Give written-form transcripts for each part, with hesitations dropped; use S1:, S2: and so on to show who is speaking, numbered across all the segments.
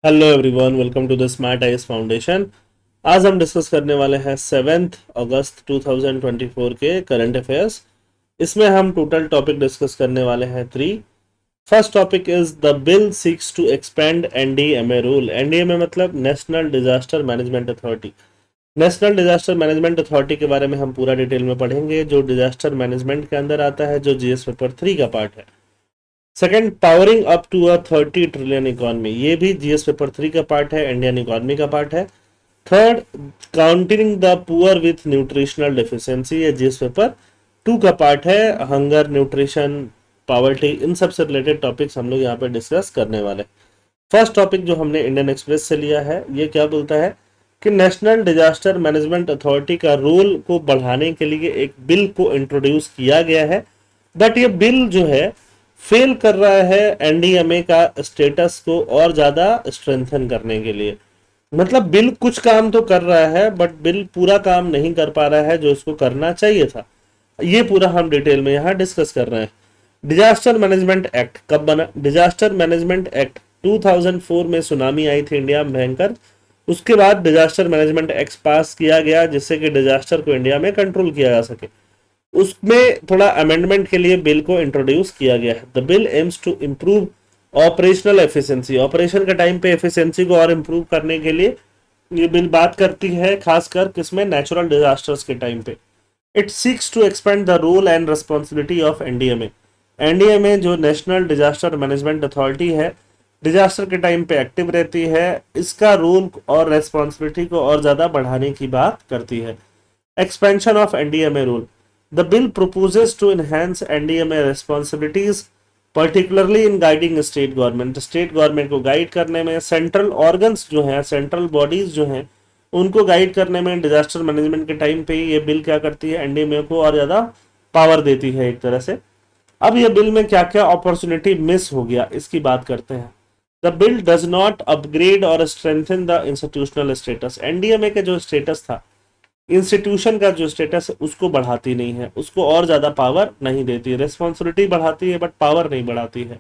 S1: Hello everyone, welcome to the smart IAS foundation. आज हम discuss करने वाले हैं 7 अगस्त 2024 के करंट अफेयर्स। इसमें हम टोटल टॉपिक डिस्कस करने वाले हैं 3। First topic is the bill seeks to expand NDMA rule. NDMA मतलब national disaster management authority. National disaster management authority के बारे में हम पूरा डिटेल में पढ़ेंगे, जो डिजास्टर मैनेजमेंट के अंदर आता है, जो जीएस पेपर 3 का पार्ट है। Second, powering up to a 30 trillion economy, ये भी जीएस पेपर 3 का पार्ट है, इंडियन इकोनॉमी का पार्ट है। Third, counting the poor with nutritional deficiency, ये जीएस पेपर 2 का पार्ट है। हंगर, न्यूट्रिशन, पॉवर्टी, इन सब से रिलेटेड टॉपिक्स हम लोग यहाँ पे डिस्कस करने वाले। फर्स्ट टॉपिक जो हमने इंडियन एक्सप्रेस से लिया है, ये क्या बोलता है कि नेशनल डिजास्टर मैनेजमेंट अथॉरिटी का रोल को बढ़ाने के लिए एक बिल को इंट्रोड्यूस किया गया है। बट ये बिल जो है फेल कर रहा है एनडीएमए का स्टेटस को और ज्यादा स्ट्रेंथन करने के लिए। मतलब बिल कुछ काम तो कर रहा है, बट बिल पूरा काम नहीं कर पा रहा है जो इसको करना चाहिए था। ये पूरा हम डिटेल में यहाँ डिस्कस कर रहे हैं। डिजास्टर मैनेजमेंट एक्ट कब बना? डिजास्टर मैनेजमेंट एक्ट 2004 में सुनामी आई थी इंडिया में भयंकर। उसके बाद डिजास्टर मैनेजमेंट एक्ट पास किया गया, जिससे कि डिजास्टर को इंडिया में कंट्रोल किया जा सके। उसमें थोड़ा अमेंडमेंट के लिए बिल को इंट्रोड्यूस किया गया है। The bill aims to improve operational efficiency, operation के टाइम पे एफिशिएंसी को और इम्प्रूव करने के लिए ये बिल बात करती है, खासकर किसमें? नेचुरल डिजास्टर्स के टाइम पे। It seeks to expand the role and responsibility of NDMA. NDMA जो नेशनल डिजास्टर मैनेजमेंट अथॉरिटी है, डिजास्टर के टाइम पे एक्टिव रहती है, इसका रोल और रेस्पॉन्सिबिलिटी को और ज्यादा बढ़ाने की बात करती है। Expansion of NDMA rule. The bill proposes to enhance NDMA responsibilities, particularly in guiding state government. State government को गाइड करने में, सेंट्रल ऑर्गन्स जो हैं, सेंट्रल बॉडीज जो हैं, उनको गाइड करने में डिजास्टर मैनेजमेंट के टाइम पे ये बिल क्या करती है? एनडीएमए को और ज्यादा पावर देती है एक तरह से। अब ये बिल में क्या क्या अपॉर्चुनिटी मिस हो गया, इसकी बात करते हैं। The bill does not upgrade और strengthen the institutional status. NDMA का जो स्टेटस था, इंस्टीट्यूशन का जो स्टेटस है, उसको बढ़ाती नहीं है, उसको और ज्यादा पावर नहीं देती है। रिस्पॉन्सिबिलिटी बढ़ाती है बट पावर नहीं बढ़ाती है।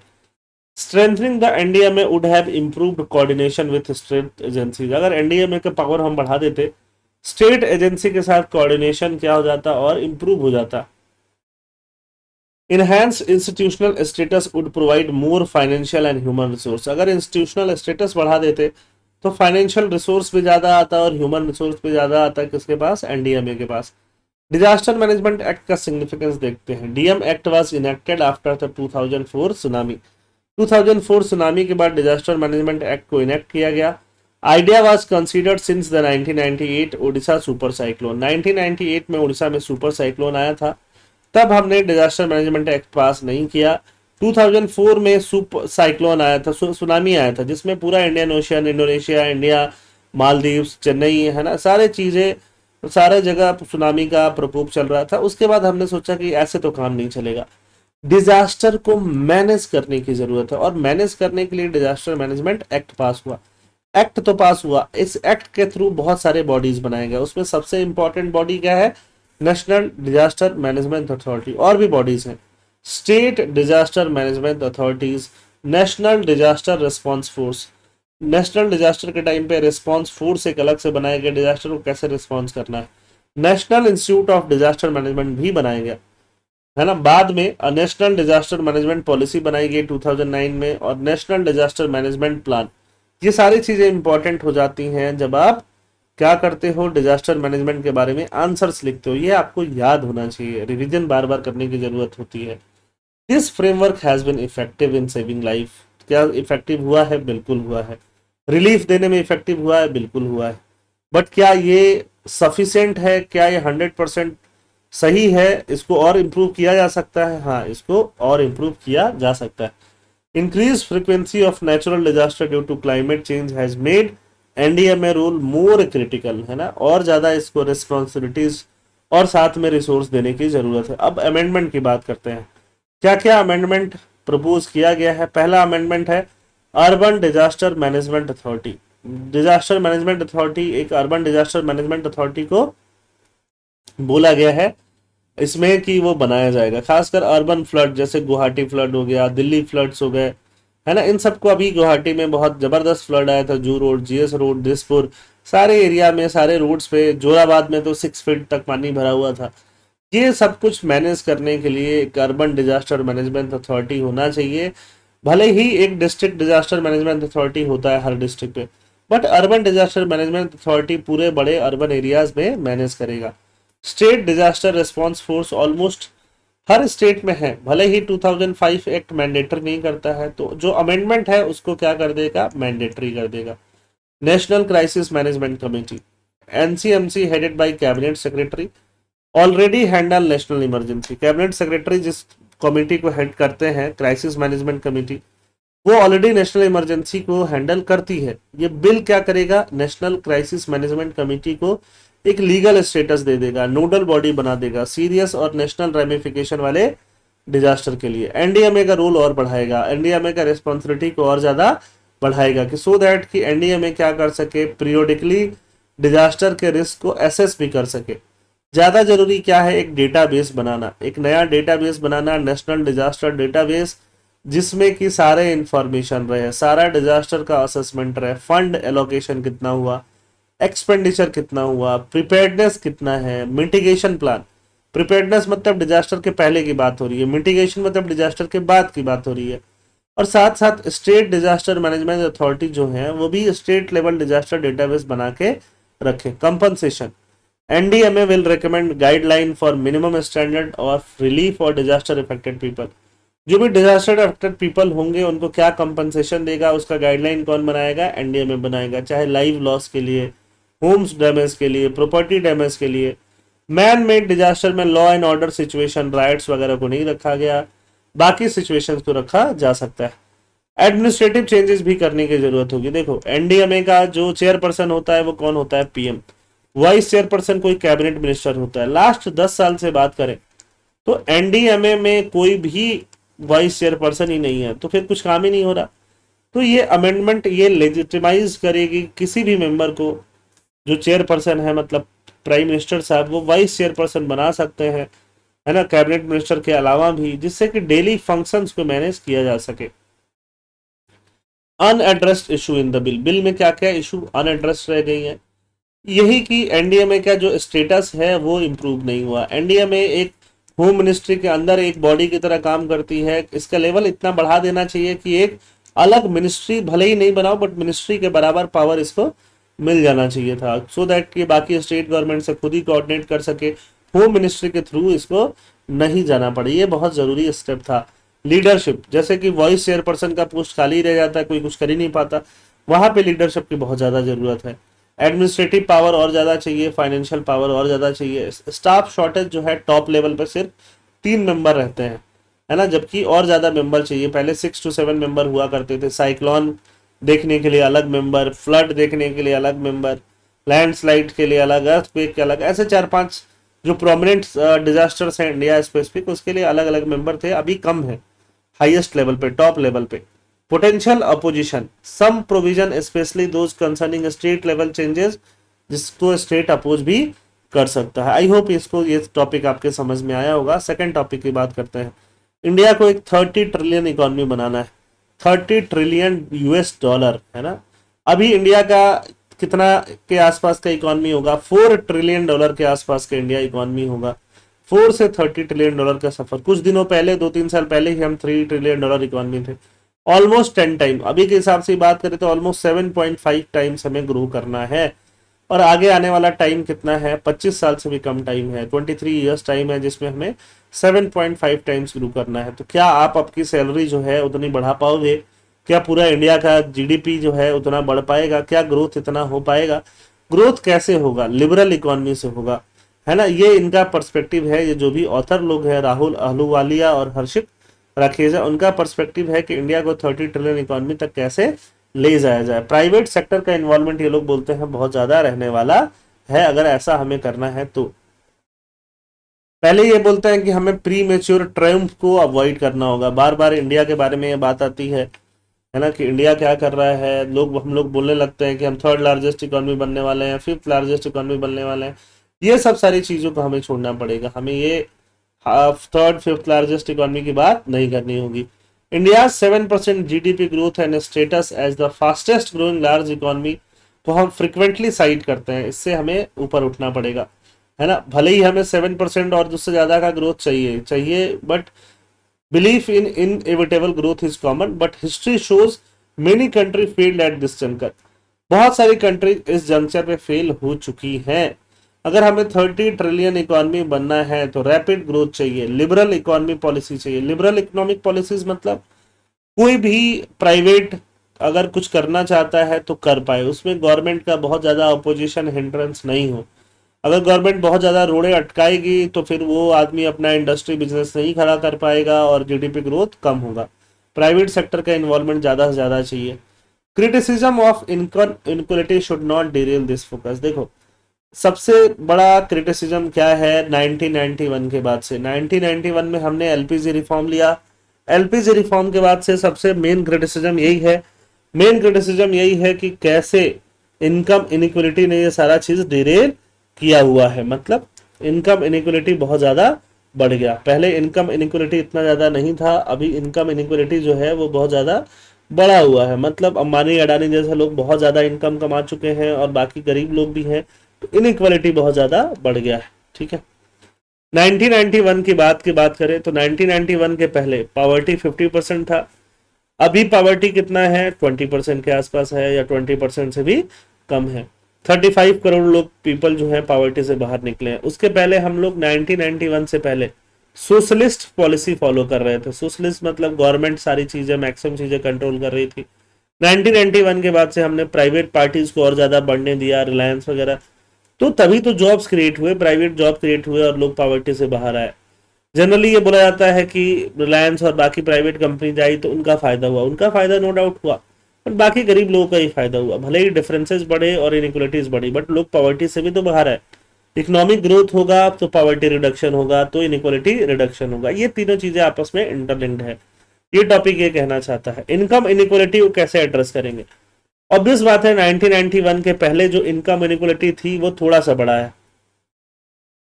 S1: Strengthening the NDMA would have improved coordination with state agencies. अगर एनडीएमए का पावर हम बढ़ा देते, स्टेट एजेंसी के साथ कोऑर्डिनेशन क्या हो जाता और इंप्रूव हो जाता। Enhance institutional status would provide more financial and human resource. अगर इंस्टीट्यूशनल स्टेटस बढ़ा देते तो फाइनेंशियल रिसोर्स भी ज्यादा आता और ह्यूमन रिसोर्स भी ज्यादा आता, किसके पास? एनडीएमए के पास। डिजास्टर मैनेजमेंट एक्ट का सिग्निफिकेंस देखते हैं। DM act was enacted after the 2004 tsunami. 2004 tsunami के बाद डिजास्टर मैनेजमेंट एक्ट को इनेक्ट किया गया। Idea was considered since the 1998 Odisha super cyclone. 1998 में उड़ीसा में सुपर साइक्लोन आया था, तब हमने डिजास्टर मैनेजमेंट एक्ट पास नहीं किया। 2004 में सुपर साइक्लोन आया था, सुनामी आया था, जिसमें पूरा Indian ocean, Indonesia, India, Maldives, Chennai, है ना, सारे चीजें, सारे जगह सुनामी का प्रकोप चल रहा था। उसके बाद हमने सोचा कि ऐसे तो काम नहीं चलेगा, डिजास्टर को मैनेज करने की जरूरत है, और मैनेज करने के लिए डिजास्टर मैनेजमेंट एक्ट पास हुआ। एक्ट तो पास हुआ, इस एक्ट के थ्रू बहुत सारे बॉडीज बनाए गए। उसमें सबसे इंपॉर्टेंट बॉडी क्या है? National disaster management authority. और भी बॉडीज हैं, state disaster management authorities, national disaster response force. National disaster के टाइम पे रिस्पॉन्स फोर्स एक अलग से बनाया गया, डिजास्टर को कैसे रिस्पॉन्स करना है। National institute of disaster management भी बनाया गया, है ना। बाद में नेशनल डिजास्टर मैनेजमेंट पॉलिसी बनाई गई 2009 में, और नेशनल डिजास्टर मैनेजमेंट प्लान। ये सारी चीजें इंपॉर्टेंट हो जाती हैं जब आप क्या करते हो, डिजास्टर मैनेजमेंट के बारे में आंसर्स लिखते हो। ये आपको याद होना चाहिए, रिवीजन बार बार करने की जरूरत होती है। This framework has been effective in saving life. क्या इफेक्टिव हुआ है? बिल्कुल हुआ है। रिलीफ देने में इफेक्टिव हुआ है? बिल्कुल हुआ है। बट क्या ये सफिशिएंट है? क्या ये 100% सही है? इसको और इम्प्रूव किया जा सकता है। हाँ, इसको और इम्प्रूव किया जा सकता है। Increase frequency of natural disaster due to climate change has made NDMA rule more critical, है ना, और ज्यादा इसको रिस्पॉन्सिबिलिटीज और साथ में रिसोर्स देने की जरूरत है। अब अमेंडमेंट की बात करते हैं। क्या क्या अमेंडमेंट प्रपोज किया गया है? पहला अमेंडमेंट है urban disaster management authority. Disaster management authority, एक अर्बन डिजास्टर मैनेजमेंट अथॉरिटी को बोला गया है इसमें कि वो बनाया जाएगा, खासकर अर्बन फ्लड, जैसे गुवाहाटी फ्लड हो गया, दिल्ली फ्लड्स हो गए, है ना। इन सबको अभी गुवाहाटी में बहुत जबरदस्त फ्लड आया था, जू रोड, जीएस रोड, दिसपुर, सारे एरिया में, सारे रोड्स पे, जोराबाद में तो 6 फीट तक पानी भरा हुआ था। ये सब कुछ मैनेज करने के लिए एक अर्बन डिजास्टर मैनेजमेंट अथॉरिटी होना चाहिए। भले ही एक डिस्ट्रिक्ट डिजास्टर मैनेजमेंट अथॉरिटी होता है हर डिस्ट्रिक्ट पे, but urban disaster management authority पूरे बड़े अर्बन एरियाज में मैनेज करेगा। State disaster response force almost हर स्टेट में है, भले ही 2005 एक्ट मैंडेटरी नहीं करता है, तो जो अमेंडमेंट है उसको क्या कर देगा, मैंडेटरी कर देगा। National crisis management committee, NCMC headed by cabinet secretary, already handle national emergency. Cabinet secretary जिस कमेटी को हेड करते हैं, क्राइसिस मैनेजमेंट कमेटी, वो ऑलरेडी नेशनल इमरजेंसी को हैंडल करती है। ये बिल क्या करेगा, नेशनल क्राइसिस मैनेजमेंट कमेटी को एक लीगल स्टेटस दे देगा, नोडल बॉडी बना देगा सीरियस और नेशनल रेमिफिकेशन वाले डिजास्टर के लिए। एनडीएमए का रोल और बढ़ाएगा, एनडीएमए का रिस्पॉन्सिबिलिटी को और ज्यादा बढ़ाएगा कि सो दैट कि एनडीएमए क्या कर सके, पीरियोडिकली डिजास्टर के रिस्क को एसेस भी कर सके। ज्यादा जरूरी क्या है, एक डेटाबेस बनाना, एक नया डेटाबेस बनाना, नेशनल डिजास्टर डेटाबेस, जिसमें कि सारे इंफॉर्मेशन रहे, सारा डिजास्टर का असेसमेंट रहे, फंड एलोकेशन कितना हुआ, एक्सपेंडिचर कितना हुआ, प्रिपेयर्डनेस कितना है, मिटिगेशन प्लान। प्रिपेयर्डनेस मतलब डिजास्टर के पहले की बात हो रही है, मिटिगेशन मतलब डिजास्टर के बाद की बात हो रही है। और साथ साथ स्टेट डिजास्टर मैनेजमेंट अथॉरिटी जो है वो भी स्टेट लेवल डिजास्टर डेटाबेस बना के रखे। Compensation, NDMA will recommend guideline for minimum standard of relief for disaster affected people. जो भी डिजास्टर अफेक्टेड पीपल होंगे उनको क्या कंपनसेशन देगा, उसका गाइडलाइन कौन बनाएगा, एनडीएमए बनाएगा। चाहे लाइव लॉस के लिए, होम्स डैमेज के लिए, प्रॉपर्टी डैमेज के लिए। मैन मेड डिजास्टर में law and order situation, rights वगैरह को नहीं रखा गया, बाकी सिचुएशंस को रखा जा सकता है। एडमिनिस्ट्रेटिव चेंजेस भी करने की जरूरत होगी। देखो एनडीएमए का जो चेयरपर्सन होता है वो कौन होता है, पीएम। वाइस चेयरपर्सन कोई कैबिनेट मिनिस्टर होता है। लास्ट 10 साल से बात करें तो एनडीएमए में कोई भी वाइस चेयरपर्सन ही नहीं है, तो फिर कुछ काम ही नहीं हो रहा। तो ये अमेंडमेंट ये लेजिटिमाइज करेगी किसी भी मेंबर को, जो चेयरपर्सन है मतलब प्राइम मिनिस्टर साहब, वो वाइस चेयरपर्सन बना सकते हैं, है ना, कैबिनेट मिनिस्टर के अलावा भी, जिससे कि डेली फंक्शंस को मैनेज किया जा सके। Unaddressed issue in the bill, bill में क्या क्या इशू अनएड्रेस्ड रह गई है, यही कि एनडीएमए का जो स्टेटस है वो इम्प्रूव नहीं हुआ। एनडीएमए एक होम मिनिस्ट्री के अंदर एक बॉडी की तरह काम करती है, इसका लेवल इतना बढ़ा देना चाहिए कि एक अलग मिनिस्ट्री भले ही नहीं बनाओ, बट मिनिस्ट्री के बराबर पावर इसको मिल जाना चाहिए था, सो दैट कि बाकी स्टेट गवर्नमेंट से खुद ही कोऑर्डिनेट कर सके, होम मिनिस्ट्री के थ्रू इसको नहीं जाना पड़े। ये बहुत जरूरी स्टेप था। लीडरशिप, जैसे कि वाइस चेयरपर्सन का पोस्ट खाली रह जाता है, कोई कुछ कर ही नहीं पाता, वहां पे लीडरशिप की बहुत ज्यादा जरूरत है। एडमिनिस्ट्रेटिव पावर और ज़्यादा चाहिए, फाइनेंशियल पावर और ज़्यादा चाहिए। स्टाफ शॉर्टेज जो है, टॉप लेवल पर सिर्फ 3 मेंबर रहते हैं, है ना, जबकि और ज़्यादा मेंबर चाहिए। पहले 6 to 7 मेंबर हुआ करते थे। साइक्लोन देखने के लिए अलग मेंबर, फ्लड देखने के लिए अलग मेंबर, लैंडस्लाइड के लिए अलग, अर्थक्वेक के अलग, ऐसे 4-5 जो प्रोमिनेंट डिजास्टर्स हैं इंडिया स्पेसिफिक, उसके लिए अलग अलग मेंबर थे। अभी कम है, हाईएस्ट लेवल पे, टॉप लेवल पे। Potential opposition, some provision specially those concerning state level changes, जिसको स्टेट अपोज भी कर सकता है। आई होप इसको ये टॉपिक आपके समझ में आया होगा। सेकंड टॉपिक की बात करते हैं। इंडिया को एक 30 ट्रिलियन इकोनॉमी बनाना है, 30 ट्रिलियन यूएस डॉलर, है ना। अभी इंडिया का कितना के आसपास का इकोनॉमी होगा, 4 ट्रिलियन डॉलर के आसपास का इंडिया इकोनॉमी होगा। 4 से 30 ट्रिलियन डॉलर का सफर, कुछ दिनों पहले 2-3 साल पहले ही हम 3 ट्रिलियन डॉलर इकोनॉमी थे। ऑलमोस्ट 10 टाइम, अभी के हिसाब से बात करें तो ऑलमोस्ट 7.5 टाइम्स हमें ग्रो करना है। और आगे आने वाला टाइम कितना है, 25 साल से भी कम टाइम है, 23 ईयर्स टाइम है, जिसमें हमें 7.5 टाइम्स ग्रो करना है। तो क्या आप आपकी सैलरी जो है उतनी बढ़ा पाओगे? क्या पूरा इंडिया का जीडीपी जो है उतना बढ़ पाएगा? क्या ग्रोथ इतना हो पाएगा? ग्रोथ कैसे होगा? लिबरल इकोनॉमी से होगा, है ना। ये इनका पर्सपेक्टिव है। ये जो भी ऑथर लोग हैं, राहुल अहलूवालिया और हर्षित राकेजा, उनका पर्सपेक्टिव है कि इंडिया को 30 ट्रिलियन इकोनॉमी तक कैसे ले जाया जाए। प्राइवेट सेक्टर का इन्वॉल्वमेंट ये लोग बोलते हैं बहुत ज्यादा रहने वाला है, अगर ऐसा हमें करना है तो। पहले ये बोलते हैं कि हमें प्री मेच्योर ट्रायम्फ को अवॉइड करना होगा। बार बार इंडिया के बारे में ये बात आती है ना, कि इंडिया क्या कर रहा है। हम लोग बोलने लगते हैं कि हम 3rd लार्जेस्ट इकोनॉमी बनने वाले हैं, 5th लार्जेस्ट इकोनॉमी बनने वाले हैं। ये सब सारी चीजों को हमें छोड़ना पड़ेगा। हमें ये 3rd 5th लार्जेस्ट इकोनॉमी की बात नहीं करनी होगी। India 7% GDP growth and status as the fastest growing large economy को हम फ्रिक्वेंटली साइट करते हैं, इससे हमें ऊपर उठना पड़ेगा, है ना। भले ही हमें 7% और उससे ज्यादा का ग्रोथ चाहिए, but belief in inevitable growth is common, but history shows many country failed at this junction. बहुत सारी कंट्री इस जंक्शन पे फेल हो चुकी हैं। अगर हमें 30 ट्रिलियन इकोनॉमी बनना है तो रैपिड ग्रोथ चाहिए, लिबरल इकोनॉमी पॉलिसी चाहिए। लिबरल इकोनॉमिक पॉलिसीज मतलब कोई भी प्राइवेट अगर कुछ करना चाहता है तो कर पाए, उसमें गवर्नमेंट का बहुत ज्यादा अपोजिशन हिंड्रेंस नहीं हो। अगर गवर्नमेंट बहुत ज्यादा रोड़े अटकाएगी तो फिर वो आदमी अपना इंडस्ट्री बिजनेस नहीं खड़ा कर पाएगा और जीडीपी ग्रोथ कम होगा। प्राइवेट सेक्टर का इन्वॉल्वमेंट ज्यादा से ज्यादा चाहिए। Criticism of income inequality should not Daryl this focus. देखो सबसे बड़ा क्रिटिसिज्म क्या है 1991 के बाद से। 1991 में हमने एलपीजी रिफॉर्म लिया। एलपीजी रिफॉर्म के बाद से सबसे मेन क्रिटिसिज्म यही है कि कैसे इनकम इनइक्वलिटी ने ये सारा चीज डिरेल किया हुआ है। मतलब इनकम इनइक्वलिटी बहुत ज्यादा बढ़ गया। पहले इनकम इनइक्वलिटी इतना ज्यादा नहीं था, अभी इनकम इनइक्वलिटी जो है वो बहुत ज्यादा बढ़ा हुआ है। मतलब अंबानी अडानी जैसे लोग बहुत ज्यादा इनकम कमा चुके हैं और बाकी गरीब लोग भी हैं, तो इनइक्वालिटी बहुत ज्यादा बढ़ गया है। ठीक है, 1991 की बात करें तो 1991 के पहले पावर्टी 50% था। अभी पावर्टी कितना है, 20% के आसपास है या 20% से भी कम है। 35 करोड़ लोग पीपल जो है पावर्टी से बाहर निकले हैं। उसके पहले हम लोग 1991 से पहले सोशलिस्ट पॉलिसी फॉलो कर रहे थे। सोशलिस्ट मतलब गवर्नमेंट सारी चीजें मैक्सिमम चीजें कंट्रोल कर रही थी। 1991 के बाद से हमने प्राइवेट पार्टीज को और ज्यादा बढ़ने दिया, रिलायंस वगैरह, तो तभी तो जॉब्स क्रिएट हुए, प्राइवेट जॉब क्रिएट हुए और लोग पॉवर्टी से बाहर आए। जनरली ये बोला जाता है कि रिलायंस और बाकी प्राइवेट कंपनी आई तो उनका फायदा हुआ, उनका फायदा नो डाउट हुआ, बट बाकी गरीब लोगों का ही फायदा हुआ। भले ही डिफरेंसेस बढ़े और इनइक्वलिटीज बढ़ी, बट लोग पॉवर्टी से भी तो बाहर आए। इकोनॉमिक ग्रोथ होगा तो पॉवर्टी रिडक्शन होगा, तो इनइक्वलिटी रिडक्शन होगा। ये तीनों चीजें आपस में इंटरलिंक्ड है। ये टॉपिक ये कहना चाहता है। इनकम इनइक्वलिटी को कैसे एड्रेस करेंगे? ऑब्वियस बात है 1991 के पहले जो इनकम इनइक्वलिटी थी वो थोड़ा सा बड़ा है।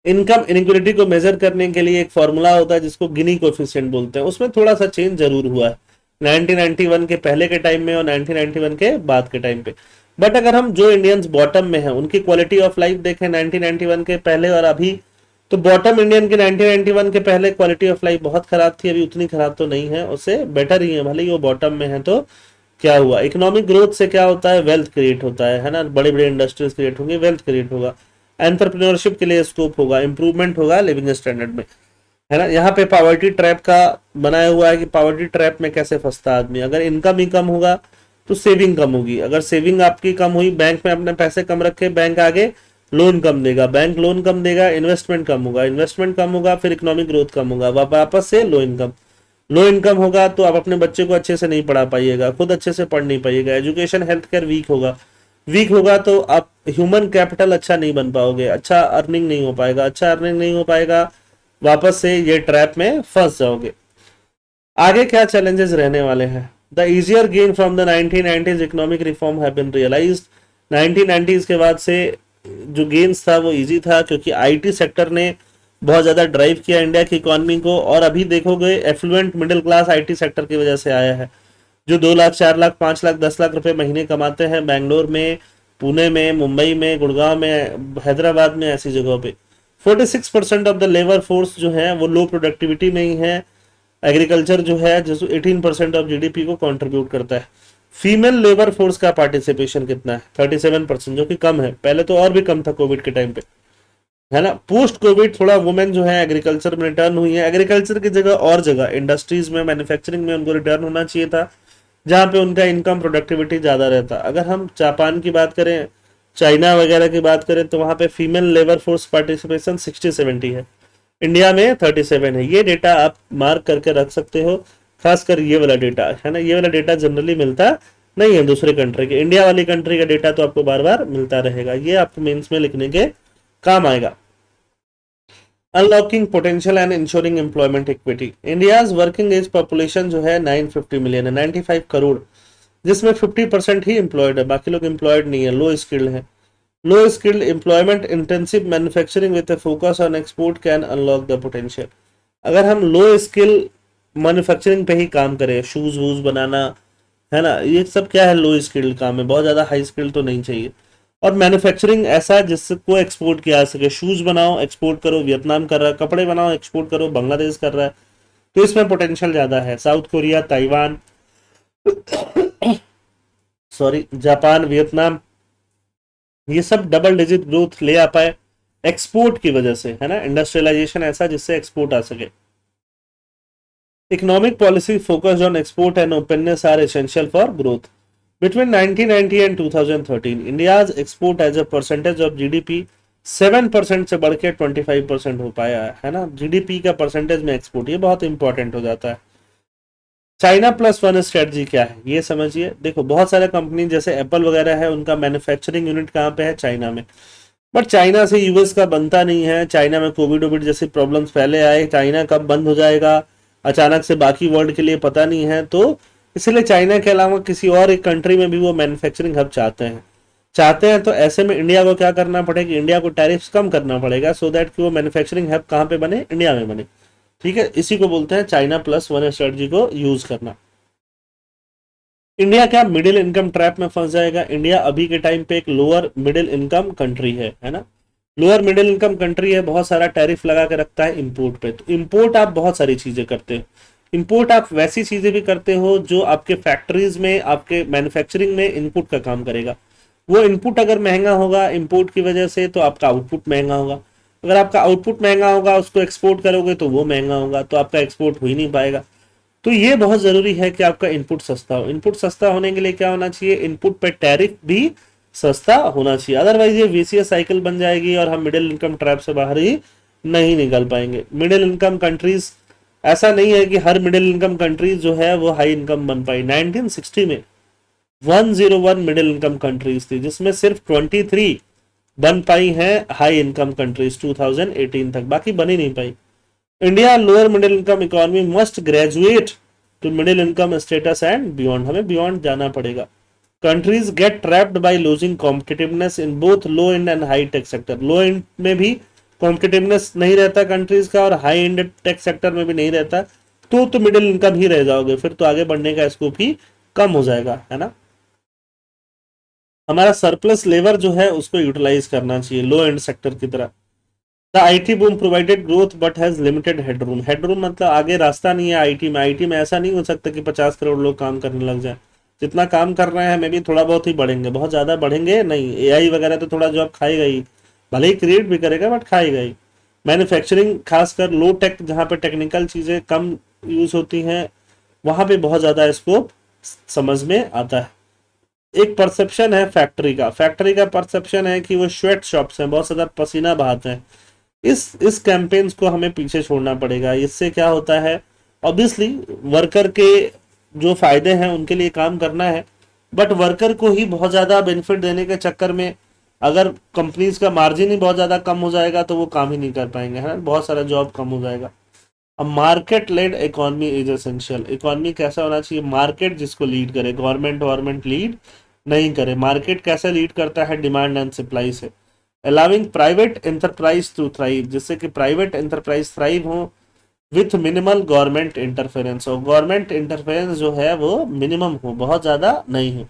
S1: इनकम इनइक्वलिटी को मेजर करने के लिए एक फॉर्मूला होता है जिसको गिनी कोफिशिएंट बोलते हैं, उसमें थोड़ा सा चेंज जरूर हुआ है 1991 के पहले के टाइम में और 1991 के बाद के टाइम पे। बट अगर हम जो इंडियंस बॉटम में हैं उनकी क्वालिटी ऑफ लाइफ देखें 1991 के पहले और अभी, तो बॉटम इंडियन के 1991 के पहले क्वालिटी ऑफ लाइफ बहुत खराब थी, अभी उतनी खराब तो नहीं है, उससे बेटर ही है। भले ही वो बॉटम में है तो क्या हुआ, इकोनॉमिक ग्रोथ से क्या होता है, वेल्थ क्रिएट होता है ना। बड़े बड़े इंडस्ट्रीज क्रिएट होंगे, वेल्थ क्रिएट होगा, एंटरप्रेन्योरशिप के लिए स्कोप होगा, इंप्रूवमेंट होगा लिविंग स्टैंडर्ड में, है ना। यहाँ पे पावर्टी ट्रैप का बनाया हुआ है कि पावर्टी ट्रैप में कैसे फंसता आदमी। अगर इनकम ही कम होगा तो सेविंग कम होगी, अगर सेविंग आपकी कम हुई, बैंक में अपने पैसे कम रखे, बैंक आगे लोन कम देगा, बैंक लोन कम देगा, इन्वेस्टमेंट कम होगा, इन्वेस्टमेंट कम होगा, फिर इकोनॉमिक ग्रोथ कम होगा, वापस से लो इनकम होगा तो आप अपने बच्चे को अच्छे से नहीं पढ़ा पाइएगा, खुद अच्छे से पढ़ नहीं पाइएगा, एजुकेशन हेल्थ केयर वीक होगा तो आप ह्यूमन कैपिटल अच्छा नहीं बन पाओगे, अच्छा अर्निंग नहीं हो पाएगा, वापस से ये ट्रैप में फंस जाओगे। आगे क्या चैलेंजेस रहने वाले हैं? The easier gain from the 1990s economic reform have been realised. 1990s के बाद से जो गेन्स था वो इजी था क्योंकि आईटी सेक्टर ने बहुत ज्यादा ड्राइव किया इंडिया की इकोनॉमी को, और अभी देखोगे affluent middle class IT sector की वजह से आया है, जो 2 लाख 4 लाख 5 लाख 10 लाख रुपए महीने कमाते हैं बैंगलोर में, पुणे में, मुंबई में, गुड़गांव में, हैदराबाद में, ऐसी जगहों पे। 46% ऑफ द लेबर फोर्स जो है वो लो प्रोडक्टिविटी में ही है। एग्रीकल्चर जो है जो 18% ऑफ जीडीपी को कंट्रीब्यूट करता है। फीमेल लेबर फोर्स का पार्टिसिपेशन कितना है? 37%, जो कि कम है, पहले तो और भी कम था कोविड के टाइम पे, है ना। पोस्ट कोविड थोड़ा वुमेन जो है एग्रीकल्चर में रिटर्न हुई है, एग्रीकल्चर की जगह और जगह इंडस्ट्रीज में, मैन्युफैक्चरिंग में उनको रिटर्न होना चाहिए था, जहाँ पे उनका इनकम प्रोडक्टिविटी ज़्यादा रहता। अगर हम जापान की बात करें, चाइना वगैरह की बात करें, तो वहाँ पे फीमेल लेबर फोर्स पार्टिसिपेशन 60-70 है, इंडिया में 37 है। ये डेटा आप मार्क करके रख सकते हो, खासकर ये वाला डेटा, है ना। ये वाला डेटा जनरली मिलता नहीं है दूसरे कंट्री के, इंडिया वाली कंट्री का डेटा तो आपको बार बार मिलता रहेगा, ये आपको मेंस में लिखने के काम आएगा। Unlocking potential and ensuring employment equity. India's working age population जो है 950 मिलियन है, 95 करोड़, जिसमें 50% ही एम्प्लॉयड है, बाकी लोग एम्प्लॉयड नहीं है, लो स्किल्ड है। Low skilled employment intensive manufacturing with a focus on export can unlock the potential. अगर हम लो स्किल मैन्युफैक्चरिंग पे ही काम करे, शूज वूज बनाना, है ना, ये सब क्या है, लो स्किल्ड काम है, बहुत ज़्यादा हाई स्किल्ड तो नहीं चाहिए। और मैन्युफैक्चरिंग ऐसा जिसको एक्सपोर्ट किया जा सके, शूज बनाओ एक्सपोर्ट करो, वियतनाम कर रहा है, कपड़े बनाओ एक्सपोर्ट करो, बांग्लादेश कर रहा है, तो इसमें पोटेंशियल ज़्यादा है। South Korea, Taiwan, sorry, Japan, Vietnam, ये सब डबल डिजिट ग्रोथ ले आ पाए एक्सपोर्ट की वजह से, है ना, इंडस्ट्रियलाइजेशन ऐसा जिससे एक्सपोर्ट आ सके। Economic policy focused on export and openness are essential for growth. Between 1990 and 2013, India's export as a percentage of GDP 7% से बढ़ के 25% हो पाया है ना, जीडीपी का परसेंटेज में एक्सपोर्ट, ये बहुत इंपॉर्टेंट हो जाता है। चाइना प्लस वन स्ट्रेटजी क्या है ये समझिए। देखो बहुत सारे कंपनी जैसे एप्पल वगैरह है, उनका मैन्युफैक्चरिंग यूनिट कहाँ पे है, चाइना में, बट चाइना से यूएस का बनता नहीं है। चाइना में कोविड वोविड जैसी प्रॉब्लम्स पहले आए, चाइना कब बंद हो जाएगा अचानक से बाकी वर्ल्ड के लिए पता नहीं है, तो इसलिए चाइना के अलावा किसी और एक कंट्री में भी वो मैन्युफैक्चरिंग हब चाहते हैं तो ऐसे में इंडिया को क्या करना पड़ेगा, इंडिया को टैरिफ्स कम करना पड़ेगा, सो दैट कि वो मैन्युफैक्चरिंग हब कहाँ पे बने, इंडिया में बने। ठीक है, इसी को बोलते हैं चाइना प्लस वन स्ट्रेटजी को यूज करना। इंडिया क्या मिडिल इनकम ट्रैप में फंस जाएगा? इंडिया अभी के टाइम पे एक लोअर मिडिल इनकम कंट्री है ना, लोअर मिडिल इनकम कंट्री है, बहुत सारा टैरिफ लगा के रखता है इंपोर्ट पे। तो इंपोर्ट आप बहुत सारी चीजें करते हो, इंपोर्ट आप वैसी चीजें भी करते हो जो आपके फैक्ट्रीज में, आपके मैन्युफैक्चरिंग में इनपुट का काम करेगा। वो इनपुट अगर महंगा होगा इंपोर्ट की वजह से, तो आपका आउटपुट महंगा होगा। अगर आपका आउटपुट महंगा होगा, उसको एक्सपोर्ट करोगे तो वो महंगा होगा, तो आपका एक्सपोर्ट हो ही नहीं पाएगा। तो ये बहुत जरूरी है कि आपका इनपुट सस्ता हो। इनपुट सस्ता होने के लिए क्या होना चाहिए, इनपुट पे टैरिफ भी सस्ता होना चाहिए, अदरवाइज ये वीसीएस साइकिल बन जाएगी और हम मिडिल इनकम ट्रैप से बाहर ही नहीं निकल पाएंगे। मिडिल इनकम कंट्रीज, ऐसा नहीं है कि हर मिडिल इनकम कंट्रीज जो है वो हाई इनकम बन पाई। 1960 में 101 मिडिल इनकम कंट्रीज थी, जिसमें सिर्फ 23 बन पाई हैं हाई इनकम कंट्रीज 2018 तक, बाकी बन ही नहीं पाई। India lower middle income economy must graduate to middle income status and beyond, हमें बियॉन्ड जाना पड़ेगा। Countries get trapped by losing competitiveness in both low end and high tech sector. Low end में भी कॉम्पिटिटिवनेस नहीं रहता countries का, और high and tech sector में भी नहीं रहता, तो मिडिल इनकम ही रह जाओगे, फिर तो आगे बढ़ने का स्कोप ही कम हो जाएगा, है ना। हमारा सरप्लस लेबर जो है उसको यूटिलाइज करना चाहिए लो एंड सेक्टर की तरह। The IT boom provided growth but has limited headroom. Headroom मतलब आगे रास्ता नहीं है आईटी में। आईटी में ऐसा नहीं हो सकता कि 50 करोड़ लोग काम करने लग जाए। जितना काम कर रहे हैं, मे भी थोड़ा बहुत ही बढ़ेंगे, बहुत ज्यादा बढ़ेंगे नहीं। एआई वगैरह तो थोड़ा जॉब खाएगा ही, भले ही क्रिएट भी करेगा बट खाएगा ही। मैन्युफैक्चरिंग खासकर लो टेक, जहाँ पे टेक्निकल चीजें कम यूज होती हैं, वहां पे बहुत ज्यादा स्कोप समझ में आता है। एक परसेप्शन है फैक्ट्री का परसेप्शन है कि वो स्वेट शॉप्स हैं, बहुत ज्यादा पसीना बहाते हैं। इस कैंपेन्स को हमें पीछे छोड़ना पड़ेगा। इससे क्या होता है, ऑब्वियसली वर्कर के जो फायदे हैं उनके लिए काम करना है, बट वर्कर को ही बहुत ज्यादा बेनिफिट देने के चक्कर में अगर कंपनीज का मार्जिन ही बहुत ज्यादा कम हो जाएगा तो वो काम ही नहीं कर पाएंगे, है ना, बहुत सारा जॉब कम हो जाएगा। अब market led economy is essential. Economy कैसा होना चाहिए, मार्केट जिसको लीड करे, गवर्नमेंट लीड नहीं करे। मार्केट कैसे लीड करता है, डिमांड एंड सप्लाई से। Allowing private enterprise to thrive, जिससे कि प्राइवेट एंटरप्राइज थ्राइव हो विथ मिनिमल गवर्नमेंट इंटरफेरेंस हो। गवर्नमेंट इंटरफेरेंस जो है वो मिनिमम हो, बहुत ज्यादा नहीं हो।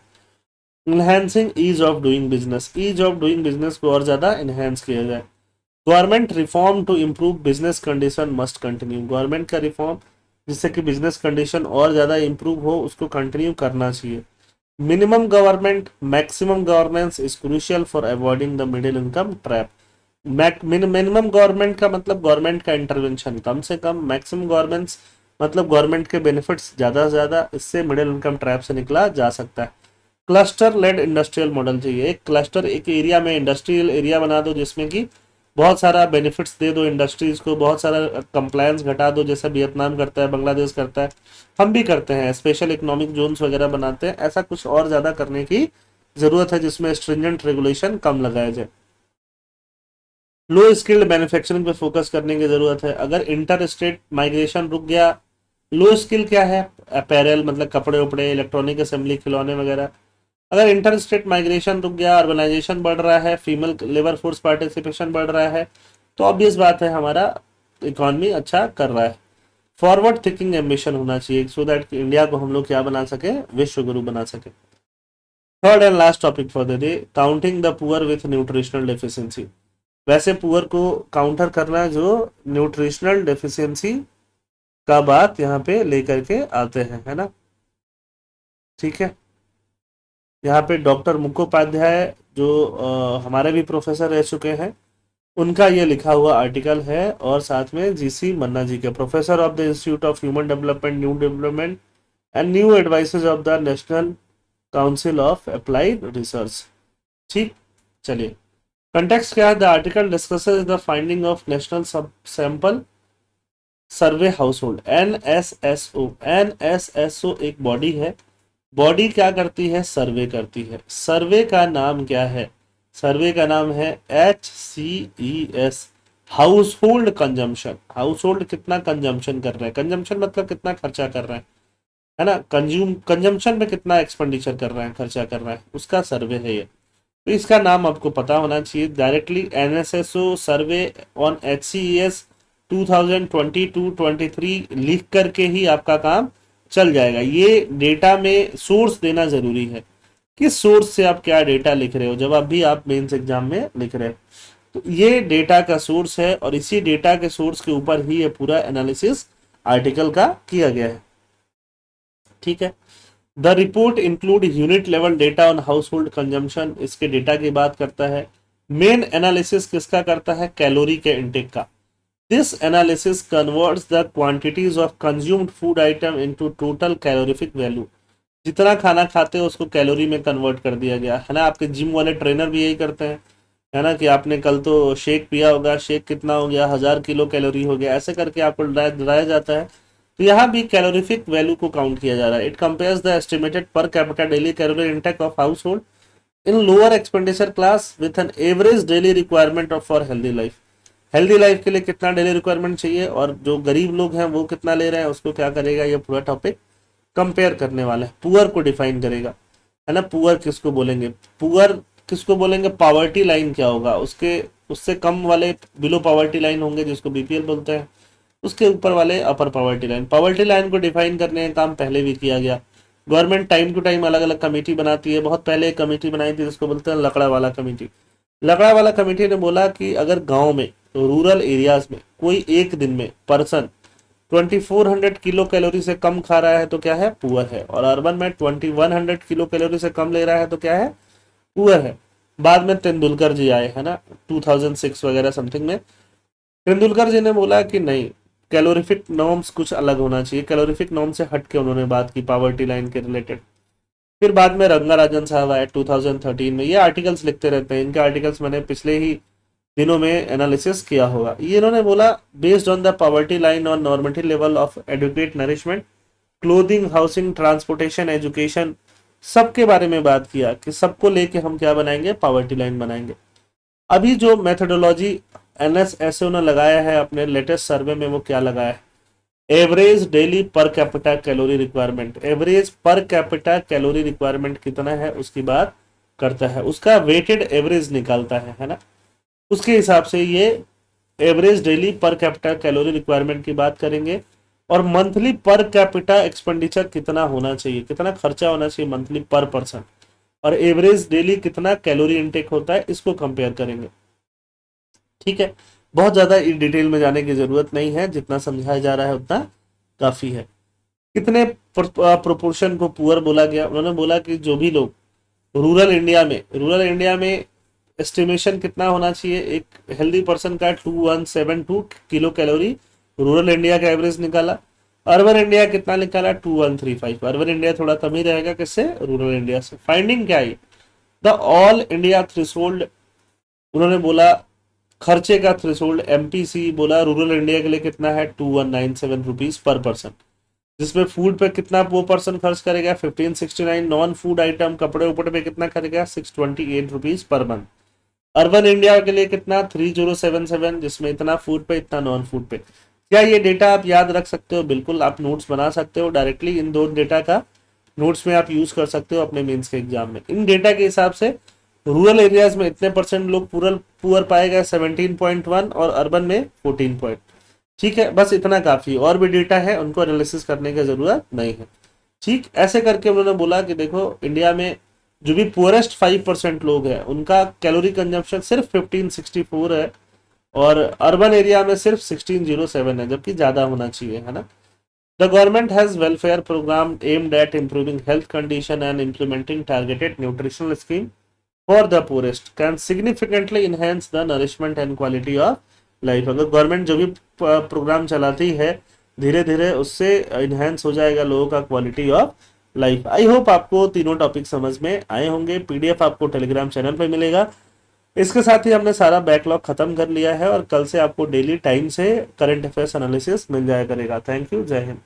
S1: Enhancing ease of doing business, ease of doing business को और ज्यादा इनहेंस किया जाए। Government reform to improve business condition must continue. Government का रिफॉर्म जिससे कि बिजनेस कंडीशन और ज्यादा इंप्रूव हो, उसको कंटिन्यू करना चाहिए। Minimum government maximum governance is crucial for avoiding the middle income trap. Minimum government का मतलब गवर्नमेंट का इंटरवेंशन कम से कम, मैक्सिमम गवर्नेंस मतलब गवर्नमेंट के बेनिफिट्स ज्यादा से ज्यादा, इससे मिडिल इनकम ट्रैप से निकला जा सकता है। क्लस्टर लेड इंडस्ट्रियल मॉडल चाहिए। एक क्लस्टर, एक एरिया में इंडस्ट्रियल एरिया बना दो जिसमें कि बहुत सारा बेनिफिट्स दे दो इंडस्ट्रीज को, बहुत सारा कंप्लायंस घटा दो, जैसा वियतनाम करता है, बांग्लादेश करता है, हम भी करते हैं, स्पेशल इकोनॉमिक जोन्स वगैरह बनाते हैं। ऐसा कुछ और ज्यादा करने की जरूरत है जिसमें स्ट्रिंजेंट रेगुलेशन कम लगाया जाए। लो स्किल्ड मैन्युफैक्चरिंग पे फोकस करने की जरूरत है। अगर इंटर स्टेट माइग्रेशन रुक गया, लो स्किल क्या है, अपैरल मतलब कपड़े उपड़े, इलेक्ट्रॉनिक असेंबली, खिलौने वगैरह। अगर इंटर स्टेट माइग्रेशन रुक गया, अर्बनाइजेशन बढ़ रहा है, फीमेल लेबर फोर्स पार्टिसिपेशन बढ़ रहा है, तो ऑब्वियस बात है हमारा इकोनॉमी अच्छा कर रहा है। फॉरवर्ड थिंकिंग एम्बिशन होना चाहिए सो दैट इंडिया को हम लोग क्या बना सके, विश्व गुरु बना सके। Third and last topic for the day, counting the poor with nutritional deficiency. वैसे पुअर को काउंटर करना है जो न्यूट्रिशनल डेफिशिएंसी का बात यहाँ पे लेकर के आते हैं, है ना। ठीक है, यहाँ पे डॉक्टर मुखोपाध्याय जो हमारे भी प्रोफेसर रह चुके हैं, उनका ये लिखा हुआ आर्टिकल है, और साथ में जीसी मन्ना जी के, professor of the institute of human development, new development and new advisers of the national council of applied research. ठीक, चलिए कंटेक्स्ट क्या है। The article discusses the finding of national sub sample survey household, NSSO। NSSO एक body है, body क्या करती है, सर्वे करती है। सर्वे का नाम क्या है, सर्वे का नाम है HCES, house hold consumption. House hold कितना कंजम्पशन कर रहे हैं, कंजम्पशन मतलब कितना खर्चा कर रहे हैं, है ना, कंजम्पशन में कितना एक्सपेंडिचर कर रहे हैं, खर्चा कर रहे हैं, उसका सर्वे है ये। तो इसका नाम आपको पता होना चाहिए directly. NSSO survey on HCES 2022-23 लिख करके ही आपका काम चल जाएगा। ये डेटा में सोर्स देना जरूरी है, किस सोर्स से आप क्या डेटा लिख रहे हो, जब अभी आप मेंस एग्जाम में लिख रहे हो। तो ये डेटा का सोर्स है, और इसी डेटा के सोर्स के ऊपर ही ये पूरा एनालिसिस आर्टिकल का किया गया है। ठीक है, the report include unit level data on house hold consumption, इसके डेटा की बात करता है। मेन एनालिसिस किसका करता है, कैलोरी के इंटेक का। This analysis converts the quantities of consumed food item into total calorific value. जितना खाना खाते हो उसको कैलोरी में कन्वर्ट कर दिया गया है ना। आपके जिम वाले ट्रेनर भी यही करते हैं, है ना, कि आपने कल तो शेक पिया होगा, शेक कितना हो गया, 1000 किलो कैलोरी हो गया, ऐसे करके आपको डराया जाता है। तो यहाँ भी कैलोरीफिक वैल्यू को काउंट किया जा रहा है। It compares the estimated per capita daily calorie intake of house hold in lower expenditure class with an average daily requirement of for healthy life. Healthy life के लिए कितना डेली रिक्वायरमेंट चाहिए, और जो गरीब लोग हैं वो कितना ले रहे हैं, उसको क्या करेगा, ये पूरा टॉपिक कंपेयर करने वाला है। पुअर को डिफाइन करेगा, है ना। पुअर किसको बोलेंगे, पुअर किसको बोलेंगे, पावर्टी लाइन क्या होगा, उसके उससे कम वाले बिलो पावर्टी लाइन होंगे जिसको BPL बोलते हैं, उसके ऊपर वाले अपर पावर्टी लाइन। पावर्टी लाइन को डिफाइन करने का काम पहले भी किया गया। गवर्नमेंट टाइम टू टाइम अलग अलग कमेटी बनाती है। बहुत पहले एक कमेटी बनाई थी जिसको बोलते हैं लकड़ा वाला कमेटी। लकड़ा वाला कमेटी ने बोला कि अगर गांव में, रूरल एरियाज में कोई एक दिन में पर्सन 2400 किलो कैलोरी से कम खा रहा है तो क्या है, पुअर है, और अर्बन में 2100 किलो कैलोरी से कम ले रहा है तो क्या है, पुअर है। बाद में तेंदुलकर जी आए, है ना, 2006 वगैरह समथिंग में। तेंदुलकर जी ने बोला कि नहीं, कैलोरीफिक नॉर्म्स कुछ अलग होना चाहिए। कैलोरीफिक नॉर्म से हट के उन्होंने बात की पावर्टी लाइन के रिलेटेड। फिर बाद में रंगाराजन साहब आए 2013 में। ये आर्टिकल्स लिखते रहते हैं, इनके आर्टिकल्स मैंने पिछले ही दिनों में एनालिसिस किया होगा। ये इन्होंने बोला based on the poverty line और normative level of adequate nourishment, clothing, housing, transportation, education, सबके बारे में बात किया कि सबको लेके हम क्या बनाएंगे, पॉवर्टी लाइन बनाएंगे। अभी जो मेथोडोलॉजी NSSO ने लगाया है अपने लेटेस्ट सर्वे में, वो क्या लगाया है, average daily per capita calorie requirement. Average per capita calorie requirement कितना है उसकी बात करता है, उसका वेटेड एवरेज निकालता है ना। उसके हिसाब से ये average daily per capita calorie requirement की बात करेंगे, और मंथली पर कैपिटा एक्सपेंडिचर कितना होना चाहिए, कितना खर्चा होना चाहिए मंथली पर पर्सन, और एवरेज डेली कितना कैलोरी इनटेक होता है, इसको कंपेयर करेंगे। ठीक है, बहुत ज्यादा डिटेल में जाने की जरूरत नहीं है, जितना समझाया जा रहा है उतना काफी है। कितने प्रोपोर्शन को पुअर बोला गया, उन्होंने बोला कि जो भी लोग रूरल इंडिया में एस्टिमेशन कितना होना चाहिए, एक हेल्दी पर्सन का 2172 किलो कैलोरी रूरल इंडिया का एवरेज निकाला। अर्बन इंडिया कितना निकाला, 2135। अर्बन इंडिया थोड़ा कम ही रहेगा किससे, रूरल इंडिया से। फाइंडिंग क्या आई, द ऑल इंडिया थ्रेशोल्ड, उन्होंने बोला खर्चे का थ्रेशोल्ड MPC बोला रूरल इंडिया के लिए कितना है, 2197 रुपीज पर पर्सन, जिसमें फूड पे कितना वो पर्सन खर्च करेगा, 1569। नॉन फूड आइटम कपड़े उपड़े पे कितना करेगा, 628 rupees per month. Urban India के लिए कितना, 3077, जिसमें इतना फूड पे इतना नॉन फूड पे। क्या ये डेटा आप याद रख सकते हो, बिल्कुल आप नोट्स बना सकते हो डायरेक्टली, इन दो डेटा का नोट्स में आप यूज कर सकते हो अपने मेंस के एग्जाम में। इन डेटा के हिसाब से रूरल एरियाज में इतने परसेंट लोग पुअर पाएगा 17.1, और अर्बन में 14 पॉइंट। ठीक है, बस इतना काफी, और भी डेटा है उनको एनालिसिस करने की जरूरत नहीं है। ठीक, ऐसे करके उन्होंने बोला कि देखो इंडिया में जो भी पुअरेस्ट 5% लोग हैं उनका कैलोरी कंजम्पशन सिर्फ 1564 है, और अर्बन एरिया में सिर्फ 1607 है, जबकि ज्यादा होना चाहिए, है ना। The government has welfare programme aimed at improving health condition and implementing targeted nutritional scheme for the poorest can significantly enhance the nourishment and quality of life। अगर गवर्नमेंट जो भी प्रोग्राम चलाती है धीरे धीरे उससे इन्हेंस हो जाएगा लोगों का quality of life. I hope आपको तीनों टॉपिक समझ में आए होंगे। पीडीएफ आपको टेलीग्राम चैनल पे मिलेगा। इसके साथ ही हमने सारा बैकलॉग खत्म कर लिया है और कल से आपको डेली टाइम से करंट अफेयर्स एनालिसिस मिल जाया करेगा। थैंक यू, जय हिंद।